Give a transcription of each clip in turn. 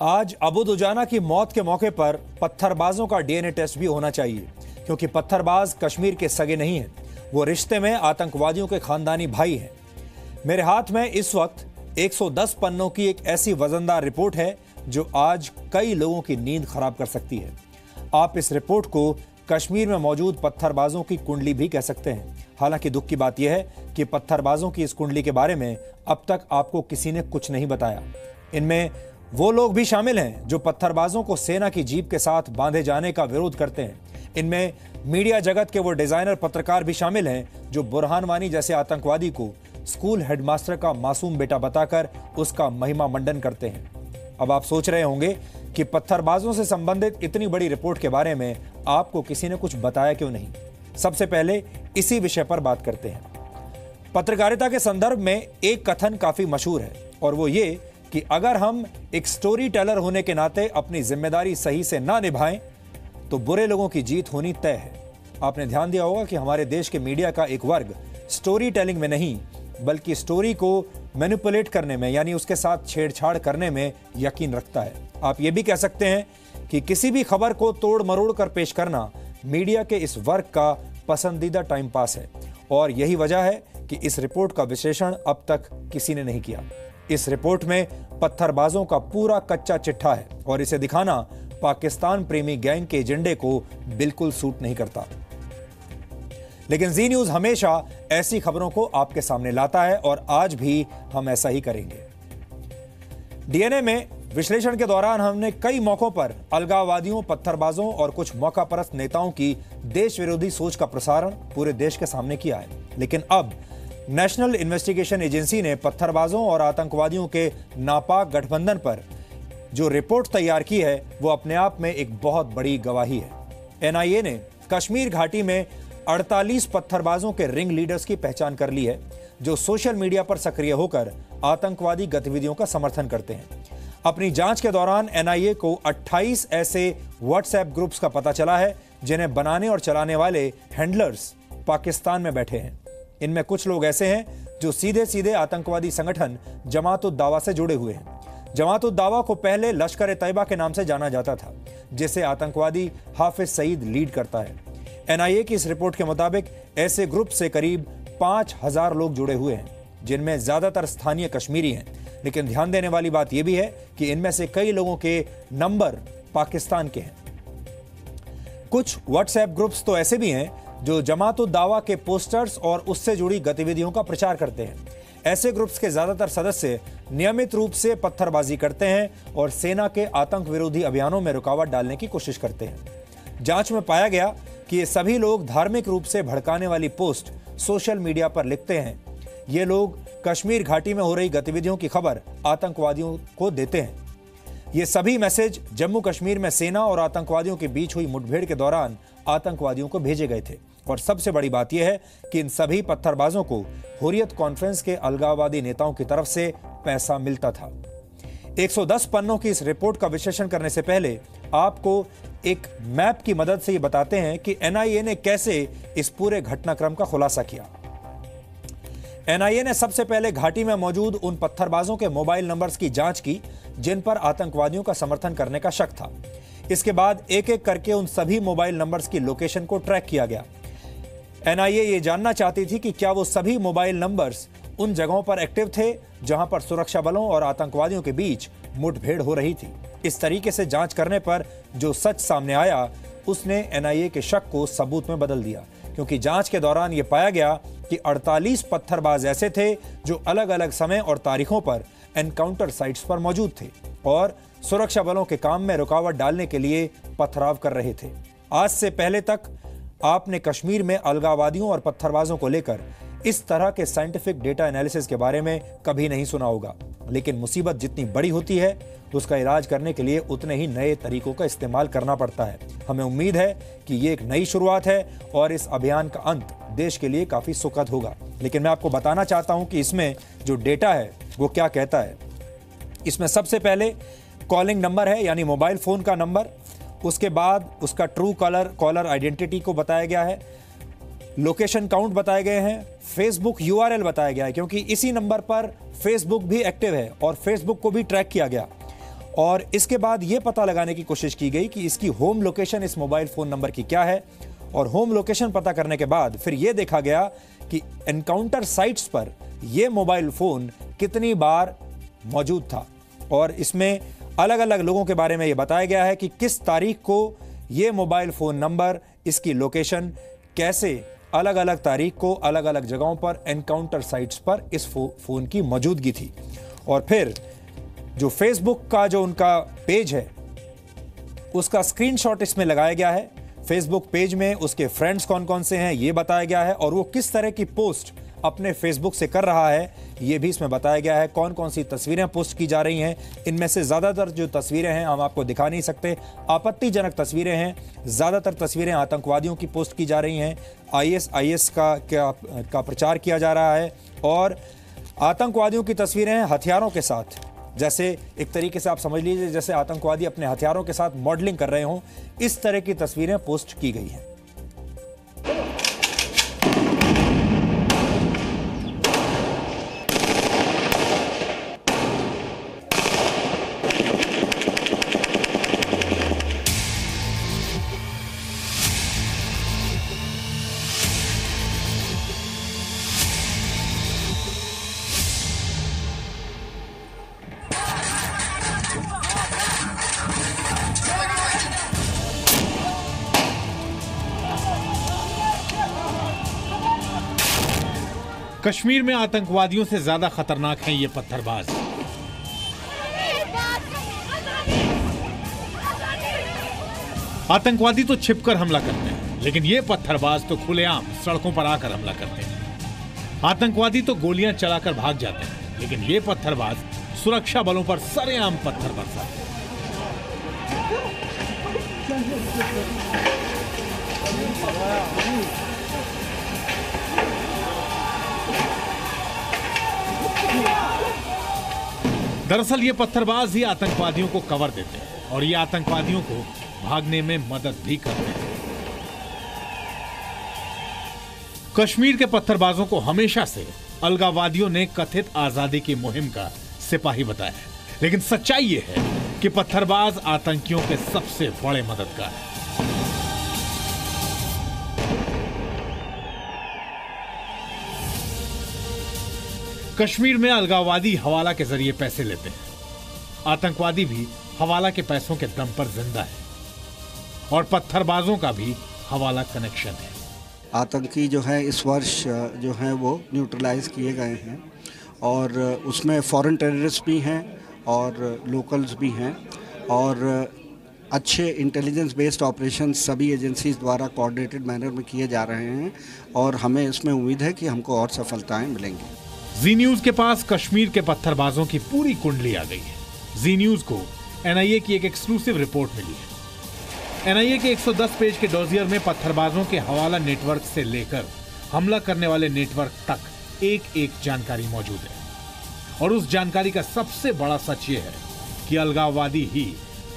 आज अबू दुजाना की मौत के मौके पर पत्थरबाजों का डीएनए टेस्ट भी होना चाहिए, क्योंकि पत्थरबाज कश्मीर के सगे नहीं हैं, वो रिश्ते में आतंकवादियों के खानदानी भाई हैं। मेरे हाथ में इस वक्त 110 पन्नों की एक ऐसी वजनदार रिपोर्ट है जो आज कई लोगों की नींद खराब कर सकती है। आप इस रिपोर्ट को कश्मीर में मौजूद पत्थरबाजों की कुंडली भी कह सकते हैं। हालांकि दुख की बात यह है कि पत्थरबाजों की इस कुंडली के बारे में अब तक आपको किसी ने कुछ नहीं बताया। इनमें वो लोग भी शामिल हैं जो पत्थरबाजों को सेना की जीप के साथ बांधे जाने का विरोध करते हैं। इनमें मीडिया जगत के वो डिजाइनर पत्रकार भी शामिल हैं जो बुरहान वानी जैसे आतंकवादी को स्कूल हेडमास्टर का मासूम बेटा बताकर उसका महिमा मंडन करते हैं। अब आप सोच रहे होंगे कि पत्थरबाजों से संबंधित इतनी बड़ी रिपोर्ट के बारे में आपको किसी ने कुछ बताया क्यों नहीं। सबसे पहले इसी विषय पर बात करते हैं। पत्रकारिता के संदर्भ में एक कथन काफी मशहूर है, और वो ये कि अगर हम एक स्टोरी टेलर होने के नाते अपनी जिम्मेदारी सही से ना निभाएं तो बुरे लोगों की जीत होनी तय है। आपने ध्यान दिया होगा कि हमारे देश के मीडिया का एक वर्ग स्टोरी टेलिंग में नहीं बल्कि स्टोरी को मैनिपुलेट करने में, यानी उसके साथ छेड़छाड़ करने में यकीन रखता है। आप ये भी कह सकते हैं कि किसी भी खबर को तोड़ मरोड़ कर पेश करना मीडिया के इस वर्ग का पसंदीदा टाइम पास है, और यही वजह है कि इस रिपोर्ट का विश्लेषण अब तक किसी ने नहीं किया। इस रिपोर्ट में पत्थरबाजों का पूरा कच्चा चिट्ठा है और इसे दिखाना पाकिस्तान प्रेमी गैंग के एजेंडे को बिल्कुल सूट नहीं करता। लेकिन जी न्यूज हमेशा ऐसी खबरों को आपके सामने लाता है और आज भी हम ऐसा ही करेंगे। डीएनए में विश्लेषण के दौरान हमने कई मौकों पर अलगाववादियों, पत्थरबाजों और कुछ मौकापरस्त नेताओं की देश विरोधी सोच का प्रसारण पूरे देश के सामने किया है। लेकिन अब नेशनल इन्वेस्टिगेशन एजेंसी ने पत्थरबाजों और आतंकवादियों के नापाक गठबंधन पर जो रिपोर्ट तैयार की है वो अपने आप में एक बहुत बड़ी गवाही है। एनआईए ने कश्मीर घाटी में 48 पत्थरबाजों के रिंग लीडर्स की पहचान कर ली है जो सोशल मीडिया पर सक्रिय होकर आतंकवादी गतिविधियों का समर्थन करते हैं। अपनी जांच के दौरान एनआईए को 28 ऐसे व्हाट्सएप ग्रुप्स का पता चला है जिन्हें बनाने और चलाने वाले हैंडलर्स पाकिस्तान में बैठे हैं। इनमें कुछ लोग ऐसे हैं जो सीधे सीधे आतंकवादी संगठन जमात-उद-दावा से जुड़े हुए हैं। जमात-उद-दावा को पहले लश्कर-ए-तैयबा के नाम से जाना जाता था, जिसे आतंकवादी हाफिज सईद लीड करता है। एनआईए की इस रिपोर्ट के मुताबिक ऐसे ग्रुप से करीब 5000 लोग जुड़े हुए हैं, जिनमें ज्यादातर स्थानीय कश्मीरी हैं। लेकिन ध्यान देने वाली बात यह भी है कि इनमें से कई लोगों के नंबर पाकिस्तान के हैं। कुछ व्हाट्सएप ग्रुप्स तो ऐसे भी हैं जो जमात-उद-दावा के पोस्टर्स और उससे जुड़ी गतिविधियों का प्रचार करते हैं। ऐसे ग्रुप्स के ज्यादातर सदस्य नियमित रूप से पत्थरबाजी करते हैं और सेना के आतंक विरोधी अभियानों में रुकावट डालने की कोशिश करते हैं। जांच में पाया गया कि ये सभी लोग धार्मिक रूप से भड़काने वाली पोस्ट सोशल मीडिया पर लिखते हैं। ये लोग कश्मीर घाटी में हो रही गतिविधियों की खबर आतंकवादियों को देते हैं। ये सभी मैसेज जम्मू कश्मीर में सेना और आतंकवादियों के बीच हुई मुठभेड़ के दौरान आतंकवादियों को भेजे गए थे। और सबसे बड़ी बात यह है कि इन सभी पत्थरबाजों को हुर्रियत कॉन्फ्रेंस के अलगाववादी नेताओं की तरफ से पैसा मिलता था। 110 पन्नों की इस रिपोर्ट का विश्लेषण करने से पहले आपको एक मैप की मदद से ये बताते हैं कि एनआईए ने कैसे इस पूरे घटनाक्रम का खुलासा किया। एनआईए ने सबसे पहले घाटी में मौजूद उन पत्थरबाजों के मोबाइल नंबर्स की जांच की जिन पर आतंकवादियों का समर्थन करने का शक था। इसके बाद एक एक करके उन सभी मोबाइल नंबर्स की लोकेशन को ट्रैक किया गया। एनआईए ये जानना चाहती थी कि क्या वो सभी मोबाइल नंबर्स उन जगहों पर एक्टिव थे जहां पर सुरक्षा बलों और आतंकवादियों के बीच मुठभेड़ हो रही थी। इस तरीके से जांच करने पर जो सच सामने आया उसने एनआईए के शक को सबूत में बदल दिया, क्योंकि जांच के दौरान यह पाया गया कि 48 पत्थरबाज ऐसे थे जो अलग अलग समय और तारीखों पर एनकाउंटर साइट्स पर मौजूद थे और सुरक्षा बलों के काम में रुकावट डालने के लिए पथराव कर रहे थे। आज से पहले तक आपने कश्मीर में अलगाववादियों और पत्थरबाजों को लेकर इस तरह के साइंटिफिक डेटा एनालिसिस के बारे में कभी नहीं सुना होगा। लेकिन मुसीबत जितनी बड़ी होती है उसका इलाज करने के लिए उतने ही नए तरीकों का इस्तेमाल करना पड़ता है। हमें उम्मीद है कि ये एक नई शुरुआत है और इस अभियान का अंत देश के लिए काफी सुखद होगा। लेकिन मैं आपको बताना चाहता हूं कि इसमें जो डेटा है वो क्या कहता है। इसमें सबसे पहले कॉलिंग नंबर है, यानी मोबाइल फोन का नंबर। उसके बाद उसका ट्रू कॉलर आइडेंटिटी को बताया गया है। लोकेशन काउंट बताए गए हैं। फेसबुक यूआरएल बताया गया है, क्योंकि इसी नंबर पर फेसबुक भी एक्टिव है और फेसबुक को भी ट्रैक किया गया। और इसके बाद यह पता लगाने की कोशिश की गई कि इसकी होम लोकेशन इस मोबाइल फोन नंबर की क्या है, और होम लोकेशन पता करने के बाद फिर यह देखा गया कि एनकाउंटर साइट्स पर यह मोबाइल फोन कितनी बार मौजूद था, और इसमें अलग अलग लोगों के बारे में यह बताया गया है कि किस तारीख को यह मोबाइल फोन नंबर, इसकी लोकेशन कैसे अलग अलग तारीख को अलग अलग जगहों पर एनकाउंटर साइट्स पर इस फोन की मौजूदगी थी। और फिर जो फेसबुक का जो उनका पेज है उसका स्क्रीनशॉट इसमें लगाया गया है। फेसबुक पेज में उसके फ्रेंड्स कौन कौन से हैं ये बताया गया है, और वो किस तरह की पोस्ट अपने फेसबुक से कर रहा है ये भी इसमें बताया गया है। कौन कौन सी तस्वीरें पोस्ट की जा रही हैं, इनमें से ज्यादातर जो तस्वीरें हैं हम आपको दिखा नहीं सकते, आपत्तिजनक तस्वीरें हैं। ज्यादातर तस्वीरें आतंकवादियों की पोस्ट की जा रही हैं, आईएस का प्रचार किया जा रहा है, और आतंकवादियों की तस्वीरें हैं हथियारों के साथ। जैसे एक तरीके से आप समझ लीजिए जैसे आतंकवादी अपने हथियारों के साथ मॉडलिंग कर रहे हों, इस तरह की तस्वीरें पोस्ट की गई हैं। कश्मीर में आतंकवादियों से ज्यादा खतरनाक हैं ये पत्थरबाज। आतंकवादी तो छिपकर हमला करते हैं, लेकिन ये पत्थरबाज तो खुलेआम सड़कों पर आकर हमला करते हैं। आतंकवादी तो गोलियां चलाकर भाग जाते हैं, लेकिन ये पत्थरबाज सुरक्षा बलों पर सरेआम पत्थर बरसाते हैं। दरअसल ये पत्थरबाज ही आतंकवादियों को कवर देते हैं और ये आतंकवादियों को भागने में मदद भी करते हैं। कश्मीर के पत्थरबाजों को हमेशा से अलगाववादियों ने कथित आजादी की मुहिम का सिपाही बताया है, लेकिन सच्चाई ये है कि पत्थरबाज आतंकियों के सबसे बड़े मददगार हैं। कश्मीर में अलगाववादी हवाला के जरिए पैसे लेते हैं, आतंकवादी भी हवाला के पैसों के दम पर जिंदा है, और पत्थरबाजों का भी हवाला कनेक्शन है। आतंकी जो है इस वर्ष जो है वो न्यूट्रलाइज किए गए हैं, और उसमें फॉरेन टेररिस्ट भी हैं और लोकल्स भी हैं, और अच्छे इंटेलिजेंस बेस्ड ऑपरेशन सभी एजेंसीज द्वारा कोऑर्डिनेटेड मैनर में किए जा रहे हैं, और हमें इसमें उम्मीद है कि हमको और सफलताएं मिलेंगी। जी न्यूज के पास कश्मीर के पत्थरबाजों की पूरी कुंडली आ गई है। जी न्यूज को एनआईए की एक एक्सक्लूसिव रिपोर्ट मिली है। एनआईए के 110 पेज के डॉजियर में पत्थरबाजों के हवाला नेटवर्क से लेकर हमला करने वाले नेटवर्क तक एक एक जानकारी मौजूद है, और उस जानकारी का सबसे बड़ा सच ये है कि अलगाववादी ही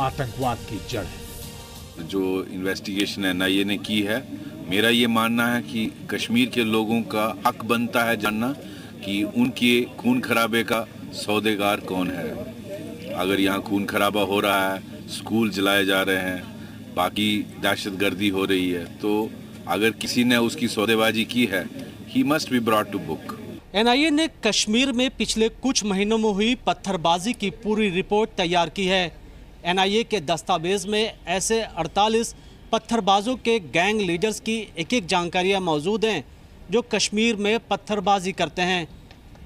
आतंकवाद की जड़ है। जो इन्वेस्टिगेशन एनआईए ने की है, मेरा ये मानना है कि कश्मीर के लोगों का हक बनता है जानना कि उनके खून खराबे का सौदेगार कौन है। अगर यहाँ खून खराबा हो रहा है, स्कूल जलाए जा रहे हैं, बाकी दहशतगर्दी हो रही है, तो अगर किसी ने उसकी सौदेबाजी की है, he must be brought to book. NIA ने कश्मीर में पिछले कुछ महीनों में हुई पत्थरबाजी की पूरी रिपोर्ट तैयार की है। एनआईए के दस्तावेज में ऐसे 48 पत्थरबाजों के गैंग लीडर्स की एक एक जानकारियां मौजूद हैं जो कश्मीर में पत्थरबाजी करते हैं।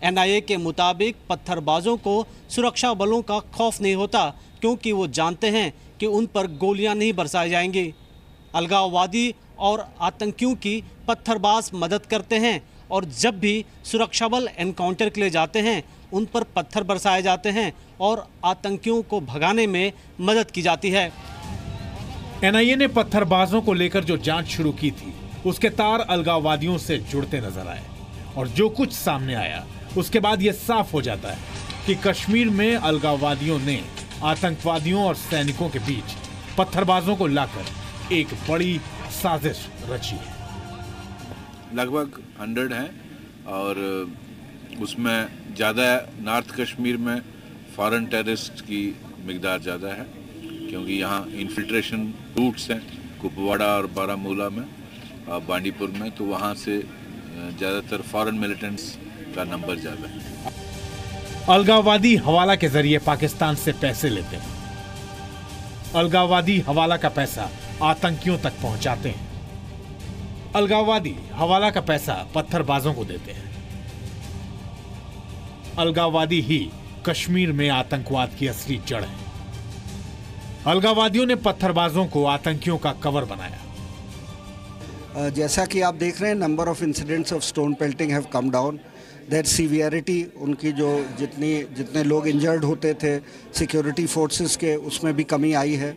एनआईए के मुताबिक पत्थरबाजों को सुरक्षा बलों का खौफ नहीं होता, क्योंकि वो जानते हैं कि उन पर गोलियां नहीं बरसाई जाएंगी। अलगाववादी और आतंकियों की पत्थरबाज मदद करते हैं, और जब भी सुरक्षा बल एनकाउंटर के लिए जाते हैं उन पर पत्थर बरसाए जाते हैं और आतंकियों को भगाने में मदद की जाती है। एनआईए ने पत्थरबाजों को लेकर जो जांच शुरू की थी उसके तार अलगाववादियों से जुड़ते नजर आए, और जो कुछ सामने आया उसके बाद यह साफ हो जाता है कि कश्मीर में अलगाववादियों ने आतंकवादियों और सैनिकों के बीच पत्थरबाजों को लाकर एक बड़ी साजिश रची है। लगभग 100 हैं, और उसमें ज़्यादा नॉर्थ कश्मीर में फॉरेन टेररिस्ट की मिकदार ज़्यादा है, क्योंकि यहाँ इन्फिल्ट्रेशन रूट्स हैं कुपवाड़ा और बारामूला में और बांडीपुर में, तो वहाँ से ज़्यादातर फॉरेन मिलिटेंट्स का नंबर ज़्यादा है। अलगाववादी हवाला के जरिए पाकिस्तान से पैसे लेते हैं। अलगाववादी हवाला का पैसा आतंकियों तक पहुंचाते हैं। अलगाववादी हवाला का पैसा पत्थरबाजों को देते हैं। अलगाववादी ही कश्मीर में आतंकवाद की असली जड़ है। अलगाववादियों ने पत्थरबाजों को आतंकियों का कवर बनाया। जैसा कि आप देख रहे हैं, number of incidents of stone pelting have come down. Their severity, उनकी जो जितने लोग इंजर्ड होते थे सिक्योरिटी फोर्सेस के, उसमें भी कमी आई है।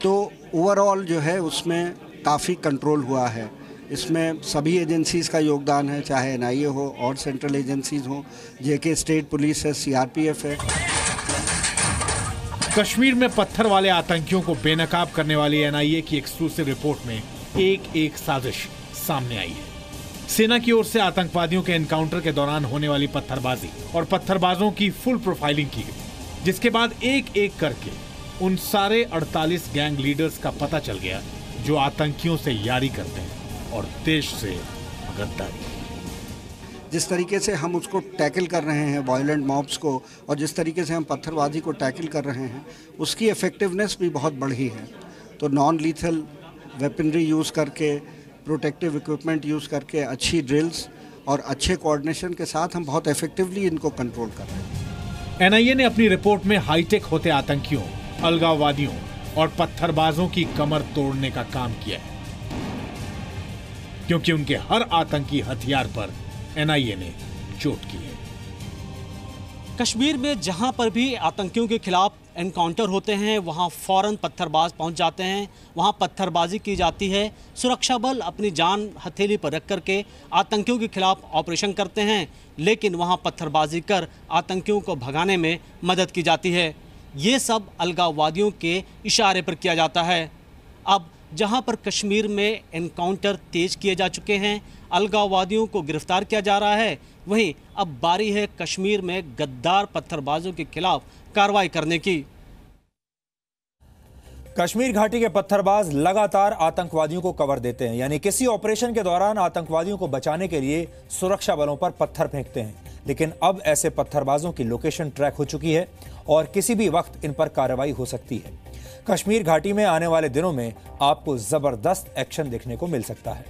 तो ओवरऑल जो है उसमें काफ़ी कंट्रोल हुआ है। इसमें सभी एजेंसीज़ का योगदान है, चाहे एनआईए हो और सेंट्रल एजेंसीज हो, जेके स्टेट पुलिस है, सीआरपीएफ है। कश्मीर में पत्थर वाले आतंकियों को बेनकाब करने वाली एनआईए की एक्सक्लूसिव रिपोर्ट में एक साजिश सामने आई है। सेना की ओर से आतंकवादियों के एनकाउंटर के दौरान होने वाली पत्थरबाजी और पत्थरबाजों की फुल प्रोफाइलिंग की गई, जिसके बाद एक एक करके उन सारे 48 गैंग लीडर्स का पता चल गया जो आतंकियों से यारी करते हैं और देश से गद्दारी। जिस तरीके से हम उसको टैकल कर रहे हैं वायलेंट मॉब्स को, और जिस तरीके से हम पत्थरबाजी को टैकल कर रहे हैं, उसकी इफेक्टिवनेस भी बहुत बढ़ी है। तो नॉन लीथल वेपनरी यूज़ करके, प्रोटेक्टिव इक्विपमेंट यूज़ करके, अच्छी ड्रिल्स और अच्छे कोऑर्डिनेशन के साथ हम बहुत इफेक्टिवली इनको कंट्रोल कर रहे हैं। एनआईए ने अपनी रिपोर्ट में हाईटेक होते आतंकियों, अलगाववादियों और पत्थरबाजों की कमर तोड़ने का काम किया है, क्योंकि उनके हर आतंकी हथियार पर एनआईए ने चोट की है। कश्मीर में जहां पर भी आतंकियों के खिलाफ एनकाउंटर होते हैं, वहां फौरन पत्थरबाज पहुंच जाते हैं, वहां पत्थरबाजी की जाती है। सुरक्षा बल अपनी जान हथेली पर रख करके आतंकियों के खिलाफ ऑपरेशन करते हैं, लेकिन वहां पत्थरबाजी कर आतंकियों को भगाने में मदद की जाती है। ये सब अलगाववादियों के इशारे पर किया जाता है। अब जहां पर कश्मीर में एनकाउंटर तेज किए जा चुके हैं, अलगाववादियों को गिरफ्तार किया जा रहा है, वहीं अब बारी है कश्मीर में गद्दार पत्थरबाजों के खिलाफ कार्रवाई करने की। कश्मीर घाटी के पत्थरबाज लगातार आतंकवादियों को कवर देते हैं, यानी किसी ऑपरेशन के दौरान आतंकवादियों को बचाने के लिए सुरक्षा बलों पर पत्थर फेंकते हैं। लेकिन अब ऐसे पत्थरबाजों की लोकेशन ट्रैक हो चुकी है और किसी भी वक्त इन पर कार्रवाई हो सकती है। कश्मीर घाटी में आने वाले दिनों में आपको जबरदस्त एक्शन देखने को मिल सकता है।